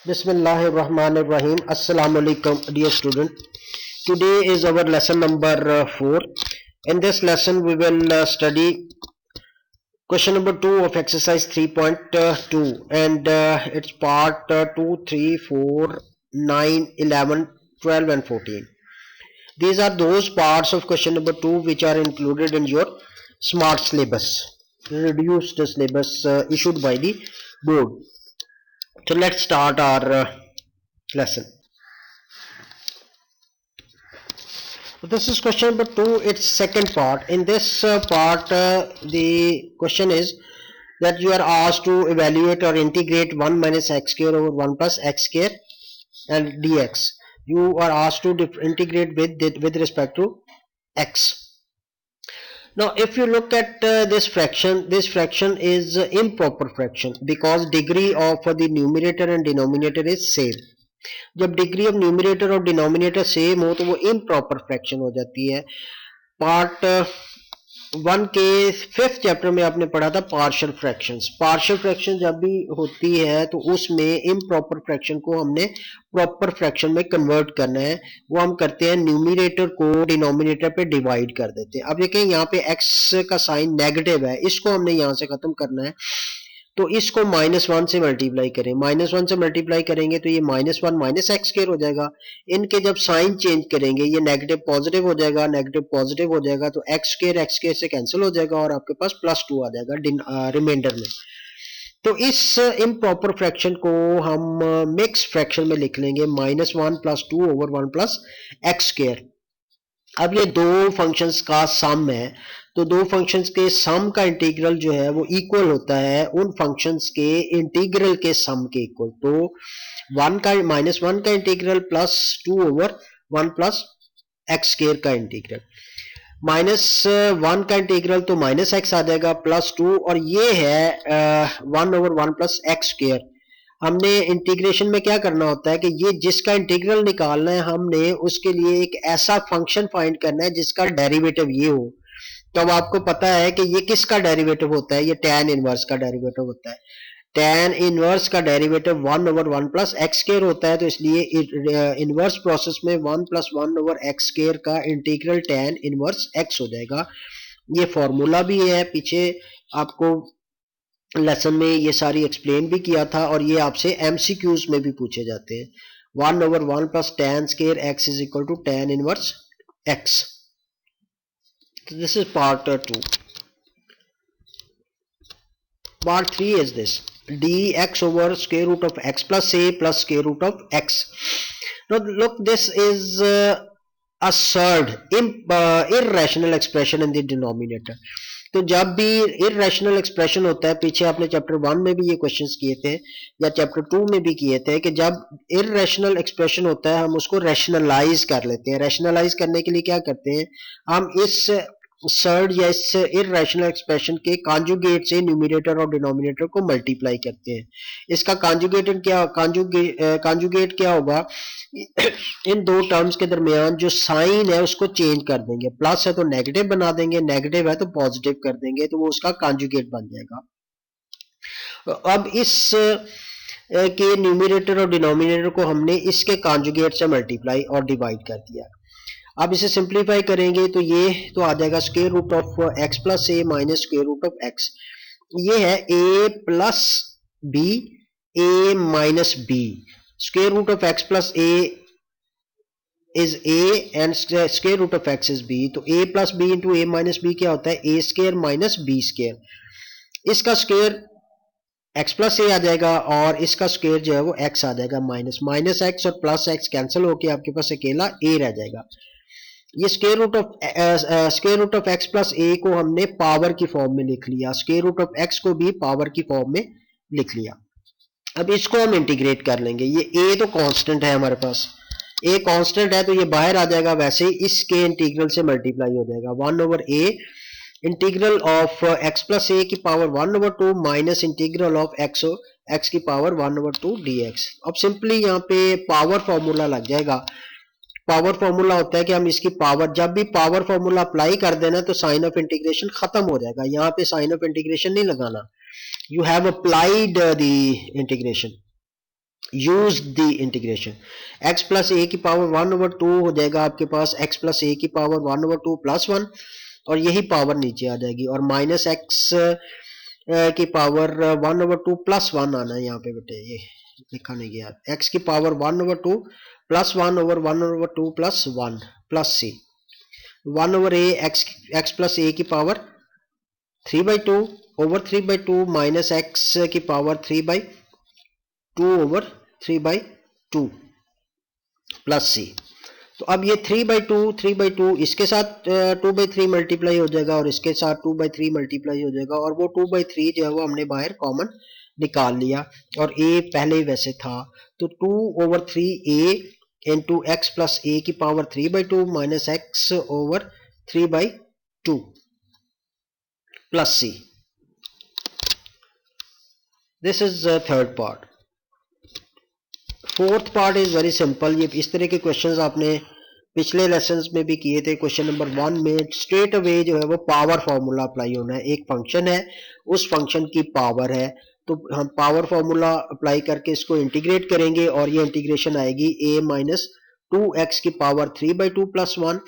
Bismillahirrahmanirrahim. Assalamu alaikum, dear student. Today is our lesson number 4. In this lesson, we will study question number 2 of exercise 3.2, and it's part 2, 3, 4, 9, 11, 12, and 14. These are those parts of question number 2 which are included in your smart syllabus, reduced syllabus issued by the board. So let's start our lesson. This is question number 2, its second part. In this part, the question is that you are asked to evaluate or integrate 1 minus x square over 1 plus x square and dx. You are asked to integrate with respect to x. Now, if you look at this fraction is improper fraction because degree of the numerator and denominator is same. जब degree of numerator और denominator same हो तो वो improper fraction हो जाती है. Part 1 के 5th chapter में आपने पढ़ा था पार्शियल फ्रैक्शंस. पार्शियल फ्रैक्शन जब भी होती है तो उसमें इम्प्रॉपर फ्रैक्शन को हमने प्रॉपर फ्रैक्शन में कन्वर्ट करना है. वो हम करते हैं न्यूमरेटर को डिनोमिनेटर पे डिवाइड कर देते हैं. अब देखें यहाँ पे x का साइन नेगेटिव है, इसको हमने यहाँ से खत्म करना है. तो इसको -1 से मल्टीप्लाई करें. -1 से मल्टीप्लाई करेंगे तो ये -1 माइनस एक्स स्क्वायर हो जाएगा. इनके जब साइन चेंज करेंगे ये नेगेटिव पॉजिटिव हो जाएगा, नेगेटिव पॉजिटिव हो जाएगा तो एक्स स्क्वायर से कैंसिल हो जाएगा और आपके पास +2 आ जाएगा रिमाइंडर में. तो इस इम्प्रॉपर फ्रैक्शन को हम मिक्स फ्रैक्शन में लिख लेंगे -1 + 2 ओवर 1 प्लस एक्स स्क्वायर. अब ये दो फंक्शंस का सम है तो दो फंक्शंस के सम का इंटीग्रल जो है वो इक्वल होता है उन फंक्शंस के इंटीग्रल के सम के इक्वल. तो -1 का integral +2 over 1 plus x square का इंटीग्रल. -1 का इंटीग्रल तो -x आ जाएगा +2 और ये है 1 ओवर 1 प्लस एक्स स्क्वायर. हमने इंटीग्रेशन में क्या करना होता है कि ये जिसका इंटीग्रल निकालना है हमने उसके लिए एक ऐसा फंक्शन फाइंड करना है जिसका डेरिवेटिव ये हो. तो अब आपको पता है कि ये किसका डेरिवेटिव होता है, ये tan इनवर्स का डेरिवेटिव होता है. tan इनवर्स का derivative 1 over 1 plus x square होता है. तो इसलिए इनवर्स प्रोसेस में 1 + 1 ओवर एक्स स्क्वायर का इंटीग्रल tan इनवर्स x हो जाएगा. ये फॉर्मूला भी है, पीछे आपको लेसन में ये सारी एक्सप्लेन भी किया था और ये आपसे एमसीक्यूज में भी पूछे जाते हैं. 1 over 1 plus tan square x is equal to tan inverse x. So this is part 2. Part 3 is this: dx over square root of x plus a plus square root of x. Now look, this is a third irrational expression in the denominator. तो जब भी irrational expression होता है, पीछे आपने chapter 1 में भी ये क्वेश्चंस किए थे या चैप्टर 2 में भी किए थे कि जब इरेशनल एक्सप्रेशन होता है हम उसको रैशनलाइज कर लेते हैं. रैशनलाइज करने के लिए क्या करते हैं, हम इस सर्ड या इस इरेशनल एक्सप्रेशन के कॉन्जुगेट से न्यूमरेटर और डिनोमिनेटर को मल्टीप्लाई करते हैं. इसका कॉन्जुगेट क्या होगा, इन दो टर्म्स के दरमियान जो साइन है उसको चेंज कर देंगे. प्लस है तो नेगेटिव बना देंगे, नेगेटिव है तो पॉजिटिव कर देंगे, तो वो उसका कॉन्जुगेट बन जाएगा. अब इस के न्यूमरेटर और डिनोमिनेटर को हमने इसके कॉन्जुगेट से मल्टीप्लाई और डिवाइड कर दिया. अब इसे सिंप्लीफाई करेंगे तो ये तो आ जाएगा square root of x plus a minus square root of x. ये है a plus b a minus b. Square root of x plus a is a and square root of x is b. तो a plus b into a minus b क्या होता है, a square minus b square. इसका square x plus a आ जाएगा और इसका square जो है वो x आ जाएगा. माइनस x और प्लस x कैंसिल होके आपके पास अकेला a रह जाएगा. ये square root of x plus a को हमने पावर की फॉर्म में लिख लिया, स्क्वायर रूट ऑफ x को भी पावर की फॉर्म में लिख लिया. अब इसको हम इंटीग्रेट कर लेंगे. ये a तो कांस्टेंट है हमारे पास, a कांस्टेंट है तो ये बाहर आ जाएगा, वैसे ही इसके इंटीग्रल से मल्टीप्लाई हो जाएगा. 1 over a integral of x plus a की power 1 over 2 minus integral of x की पावर 1 ओवर 2 dx. अब सिंपली यहाँ पे पावर फॉर्मूला लग जाएगा. पावर फॉर्मूला होता है कि हम इसकी पावर, जब भी पावर फॉर्मूला अप्लाई कर देना तो साइन ऑफ इंटीग्रेशन खत्म हो जाएगा. यहाँ पे साइन ऑफ इंटीग्रेशन नहीं लगाना, you have applied the integration. Use the integration. x plus a की पावर 1/2 हो जाएगा आपके पास x प्लस ए की पावर 1/2 प्लस 1, और यही पावर नीचे आ जाएगी, और माइनस एक्स की पावर 1/2 प्लस 1 आना है यहाँ पे बेटे, ये लिखा नहीं गया, x की power 1/2 plus 1/1/2 plus 1 plus c 1/a x plus a की पावर 3/2 ओवर 3/2 माइनस x की पावर 3/2 ओवर 3/2 प्लस c। तो अब ये 3/2 इसके साथ 2/3 मल्टीप्लाई हो जाएगा, और इसके साथ 2/3 मल्टीप्लाई हो जाएगा, और वो 2/3 जो है वो हमने बाहर कॉमन निकाल लिया, और a पहले ही वैसे था, तो 2/3a into x plus a की power 3/2 minus x over 3/2 plus c। This is third part. Fourth part is very simple. ये इस तरह के क्वेश्चंस आपने पिछले लेसन्स में भी किए थे। क्वेश्चन नंबर 1 में स्ट्रेट अवे जो है वो पावर फॉर्मूला अप्लाई होना है। एक फंक्शन है, उस फंक्शन की पावर है, तो हम पावर फॉर्मूला अप्लाई करके इसको इंटीग्रेट करेंगे, और ये इंटीग्रेशन आएगी a माइनस 2x की पावर 3/2 प्लस 1,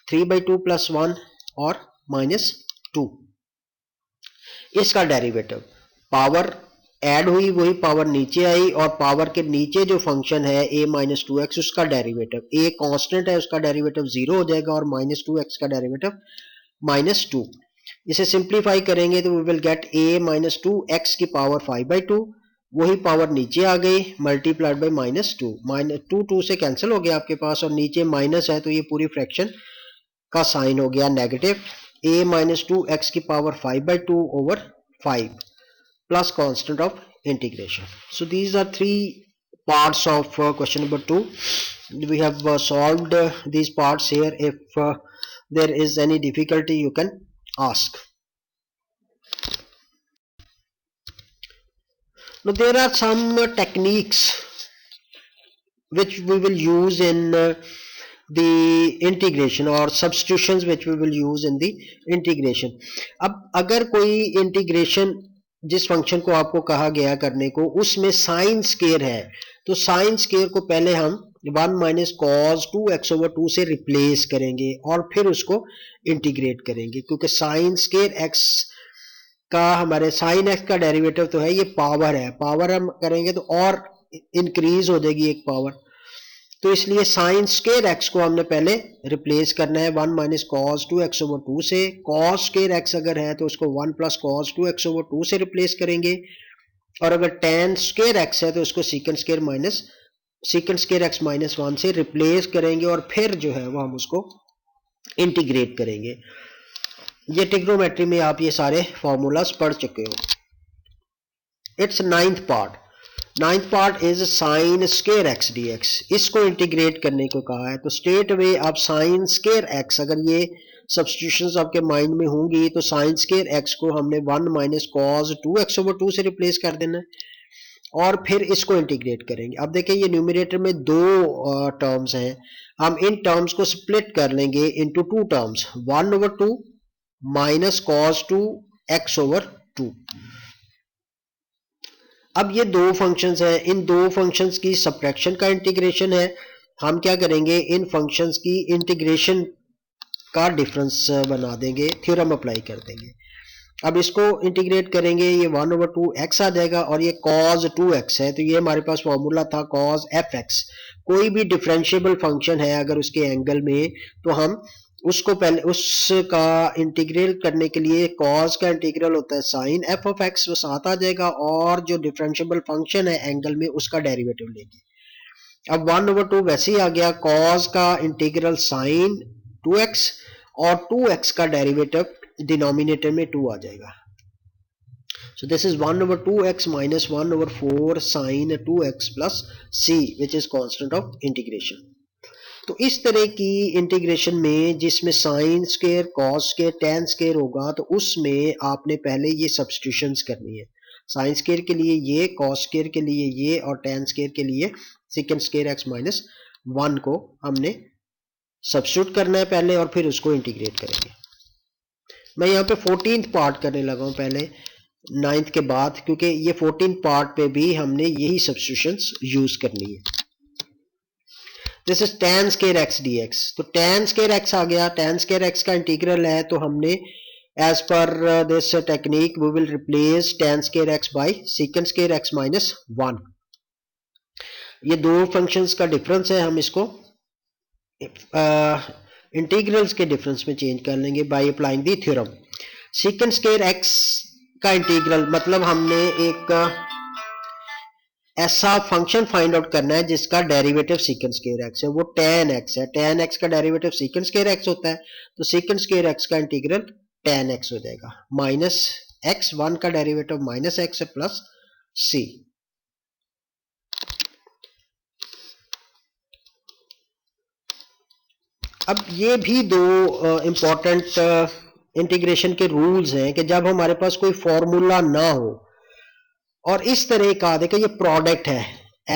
3/2 प्लस 1 और माइनस 2। इसका डेरिवेटिव, पावर ऐड हुई, वही पावर नीचे आई, और पावर के नीचे जो फंक्शन है a माइनस 2x, उसका डेरिवेटिव, a कांस्टेंट है, उसका डेरिवेटिव 0 हो जाएगा, और माइनस 2x का डेरिवेटिव माइनस 2। इसे सिंप्लीफाई करेंगे तो we will get a minus 2x की पावर 5/2, वही पावर नीचे आ गई, मल्टीप्लाइड बाई माइनस 2, माइनस 2 से कैंसिल हो गया आपके पास, और नीचे माइनस है तो ये पूरी फ्रैक्शन का साइन हो गया नेगेटिव, a माइनस 2x की power 5/2 over 5 plus constant of integration. So these are three parts of question number 2. We have solved these parts here. If there is any difficulty, you can ask. Now there are some techniques which we will use in the integration, or substitutions which we will use in the integration. अब अगर कोई integration जिस function को आपको कहा गया करने को, उसमें साइन स्केयर है, तो साइन स्केयर को पहले हम 1 माइनस कॉस 2x/2 से रिप्लेस करेंगे, और फिर उसको इंटीग्रेट करेंगे, क्योंकि साइन स्केयर x का, हमारे साइन x का डेरिवेटिव तो है, ये पावर है, पावर हम करेंगे तो और इंक्रीज हो जाएगी एक पावर, तो इसलिए साइन स्केयर x को हमने पहले रिप्लेस करना है 1 माइनस कॉस 2x/2 से। कॉस स्केयर x अगर है तो उसको 1 प्लस कॉस 2x/2 से रिप्लेस करेंगे, और अगर टेन स्केयर x है तो उसको सीकेंड स्केयर x माइनस 1 से रिप्लेस करेंगे, और फिर जो है वो हम उसको इंटीग्रेट करेंगे। ये ट्रिग्नोमेट्री में आप ये सारे फॉर्मूलाज पढ़ चुके हो। It's ninth part is sine square x dx। इसको इंटीग्रेट करने को कहा है, तो स्ट्रेट अवे आप साइन स्केयर x, अगर ये सब्स्टिट्यूशंस आपके माइंड में होंगी, तो साइन स्केयर x को हमने 1 माइनस कॉस 2x/2 से रिप्लेस कर देना है, और फिर इसको इंटीग्रेट करेंगे। अब देखिए ये न्यूमरेटर में दो टर्म्स हैं, हम इन टर्म्स को स्प्लिट कर लेंगे into two terms, 1/2 minus cos 2x/2। अब ये दो फंक्शंस हैं, इन दो फंक्शंस की सब्ट्रैक्शन का इंटीग्रेशन है। हम क्या करेंगे, इन फंक्शंस की इंटीग्रेशन का डिफरेंस बना देंगे, थ्योरम अप्लाई कर देंगे। अब इसको इंटीग्रेट करेंगे, ये 1/2x आ जाएगा, और ये cos 2x है, तो ये हमारे पास फॉर्मूला था cos fx। कोई भी डिफरेंशिएबल फंक्शन है अगर उसके एंगल में, तो हम उसको पहले उसका इंटीग्रल करने के लिए cos का इंटीग्रल होता है sin f of x, वो साथ आ जाएगा, और जो डिफरेंशिएबल फंक्शन है एंगल में उसका डेरिवेटिव लेंगे। अब 1/2 वैसे ही आ गया, cos का इंटीग्रल sin 2x, और 2x का डेरिवेटिव डिनोमिनेटर में 2 आ जाएगा। So this is 1/2x minus 1/4 sin 2x plus c which is constant of integration. तो इस तरह की इंटीग्रेशन में जिसमें sine square, cos square, ten square होगा, तो उसमें आपने पहले ये सब्स्टिट्यूशंस करनी है। साइन स्क्वायर के लिए ये, कॉस स्क्वायर के लिए ये, और टेन स्क्वायर के लिए सेकंड स्क्वायर x माइनस 1 को हमने सब्स्टिट्यूट करना है पहले, और फिर उसको इंटीग्रेट करेंगे। मैं यहाँ पे 14th पार्ट करने लगा हूँ पहले। 9th के बाद, क्योंकि ये 14 पार्ट पे भी हमने यही सब्स्टिट्यूशंस यूज करनी है. This is tan square x dx. तो tan स्क्वायर x आ गया. tan स्क्वायर x का इंटीग्रल है, तो हमने as per this technique we will replace tan square x by secant square x minus 1. ये दो फंक्शंस का डिफरेंस है, हम इसको इंटीग्रल्स के डिफरेंस में चेंज कर लेंगे by applying the theorem. secant square x का इंटीग्रल मतलब हमने एक ऐसा फंक्शन फाइंड आउट करना है जिसका डेरिवेटिव secant square x है, वो tan x है. tan x का डेरिवेटिव secant square x होता है, तो secant square x का इंटीग्रल tan x हो जाएगा माइनस x, 1 का डेरिवेटिव माइनस x है प्लस c. अब ये भी दो इंपॉर्टेंट इंटीग्रेशन के रूल्स हैं कि जब हमारे पास कोई फॉर्मूला ना हो और इस तरह का देखिए ये प्रोडक्ट है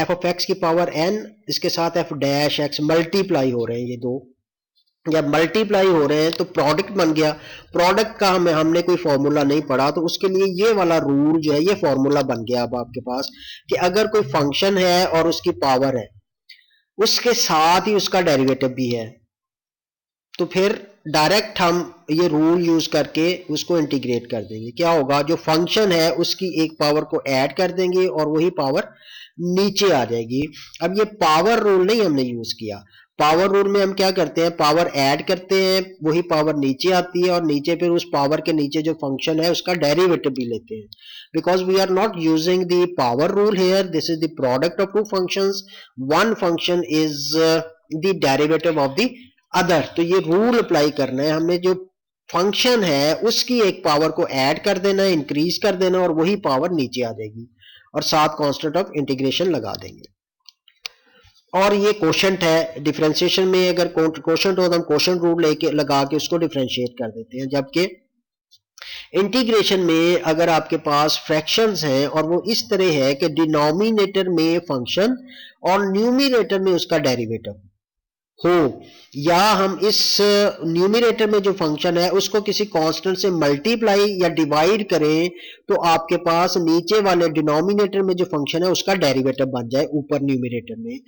f ऑफ x की पावर n, इसके साथ f डैश x मल्टीप्लाई हो रहे हैं, ये दो जब मल्टीप्लाई हो रहे हैं तो प्रोडक्ट बन गया. प्रोडक्ट का हमने कोई फॉर्मूला नहीं पढ़ा, तो उसके लिए ये वाला रूल जो है ये फॉर्मूला बन गया अब आपके पास कि अगर कोई फंक्शन है और उसकी पावर है उसके साथ ही उसका डेरिवेटिव भी है, तो फिर डायरेक्ट हम ये रूल यूज करके उसको इंटीग्रेट कर देंगे. क्या होगा, जो फंक्शन है उसकी एक पावर को ऐड कर देंगे और वही पावर नीचे आ जाएगी. अब ये पावर रूल नहीं हमने यूज किया. पावर रूल में हम क्या करते हैं, पावर ऐड करते हैं, वही पावर नीचे आती है और नीचे फिर उस पावर के नीचे जो फंक्शन है उसका डेरिवेटिव भी लेते हैं. Because we are not using the power rule here, this is the product of two functions, one function is the derivative of the other. तो ये रूल अप्लाई करना है हमने, जो फंक्शन है उसकी एक पावर को ऐड कर देना है, इंक्रीज कर देना और वही पावर नीचे आ जाएगी और साथ कांस्टेंट ऑफ इंटीग्रेशन लगा देंगे. और ये कोशेंट है, डिफरेंशिएशन में अगर कोशेंट हो तो हम कोशेंट रूल लेके लगा के उसको डिफरेंशिएट कर देते हैं, जबकि इंटीग्रेशन में अगर आपके पास फ्रैक्शंस हैं और वो इस तरह है कि डिनोमिनेटर में फंक्शन और न्यूमिनेटर में उसका डेरिवेटिव हो, या हम इस न्यूमिनेटर में जो फंक्शन है उसको किसी कांस्टेंट से मल्टीप्लाई या डिवाइड करें, तो आपके पास नीचे वाले डिनोमिनेटर में जो फंक्शन है उसका डेरिवेटिव बन जाए ऊपर न्यूमिनेटर में,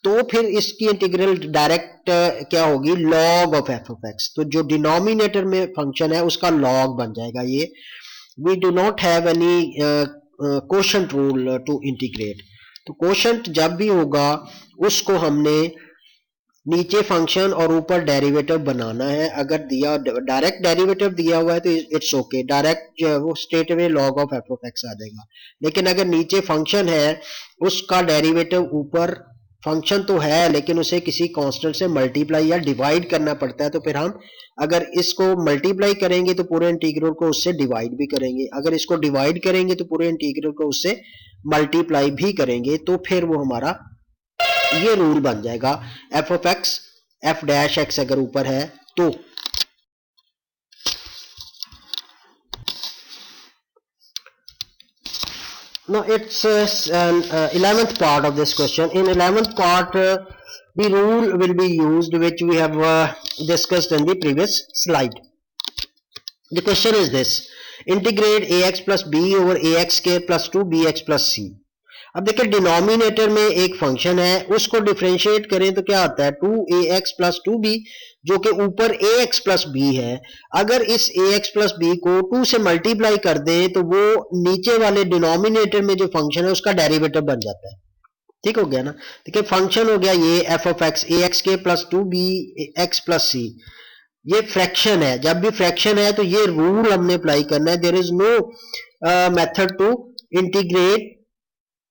तो फिर इसकी इंटीग्रल डायरेक्ट क्या होगी, log of f of x. तो जो डिनोमिनेटर में फंक्शन है उसका लॉग बन जाएगा ये. We do not have any quotient rule to integrate. तो कोशेंट जब भी होगा उसको हमने नीचे फंक्शन और ऊपर डेरिवेटिव बनाना है. अगर दिया डायरेक्ट डेरिवेटिव दिया हुआ है तो इट्स ओके, डायरेक्ट जो है वो straight away log of f of x आ जाएगा. लेकिन अगर नीचे फंक्शन है उसका डेरिवेटिव ऊपर फंक्शन तो है लेकिन उसे किसी कांस्टेंट से मल्टीप्लाई या डिवाइड करना पड़ता है, तो फिर हम अगर इसको मल्टीप्लाई करेंगे तो पूरे इंटीग्रल को उससे डिवाइड भी करेंगे, अगर इसको डिवाइड करेंगे तो पूरे इंटीग्रल को उससे मल्टीप्लाई भी करेंगे, तो फिर वो हमारा ये रूल बन जाएगा F of x F dash x अगर ऊपर है तो. Now it's 11th part of this question. In 11th part the rule will be used which we have discussed in the previous slide. The question is this: integrate ax plus b over ax square plus 2bx plus c. अब देखिए denominator में एक function है उसको differentiate करें तो क्या आता है 2ax plus 2b, जो कि ऊपर ax plus b है. अगर इस ax plus b को 2 से मल्टीप्लाई कर दें तो वो नीचे वाले डिनोमिनेटर में जो फंक्शन है उसका डेरिवेटिव बन जाता है. ठीक हो गया ना. देखिए फंक्शन हो गया ये f of x ax के plus 2bx plus c. ये फ्रैक्शन है, जब भी फ्रैक्शन है तो ये रूल हमने अप्लाई करना है. There is no method to integrate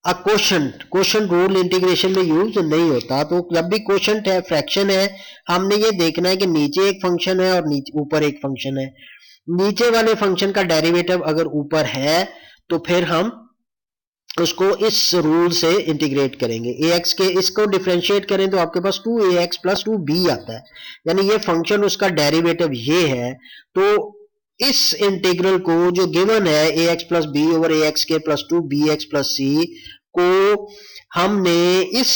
a quotient. Quotient rule integration में यूज नहीं होता. तो जब भी कोशेंट है, फ्रैक्शन है, हमने ये देखना है कि नीचे एक फंक्शन है और नीचे ऊपर एक फंक्शन है. नीचे वाले फंक्शन का डेरिवेटिव अगर ऊपर है तो फिर हम उसको इस रूल से इंटीग्रेट करेंगे. ax के इसको डिफरेंशिएट करें तो आपके पास 2ax plus 2b आता है, यानी ये फंक्शन उसका डेरिवेटिव ये है. तो इस इंटीग्रल को जो गिवन है ax plus b over ax के plus 2bx plus c को हमने इस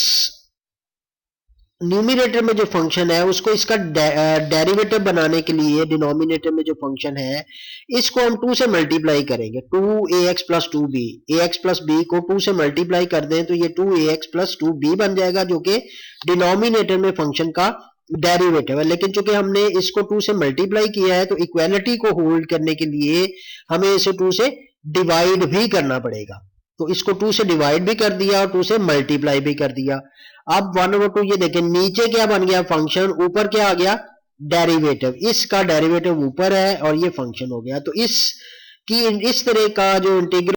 न्यूमिनेटर में जो फंक्शन है उसको इसका डेरिवेटिव बनाने के लिए डिनोमिनेटर में जो फंक्शन है इसको हम 2 से मल्टीप्लाई करेंगे, 2ax plus 2b, ax plus b को 2 से मल्टीप्लाई कर दें तो ये 2ax प्लस 2b बन जाएगा जो कि डिनोमिनेटर में फंक्शन का डेरिवेटिव है। लेकिन चूंकि हमने इसको 2 से मल्टीप्लाई किया है तो इक्वालिटी को होल्ड करने के लिए हमें इसे 2 से डिवाइड भी करना पड़ेगा। तो इसको 2 से डिवाइड भी कर दिया और 2 से मल्टीप्लाई भी कर दिया। अब 1/2 ये देखें नीचे क्या बन गया फंक्शन, ऊपर क्या आ गया डेरिवेटिव, इसका डेरिवेटिव ऊपर है और ये फंक्शन हो गया। तो इस तरह का जो इंटीग्रल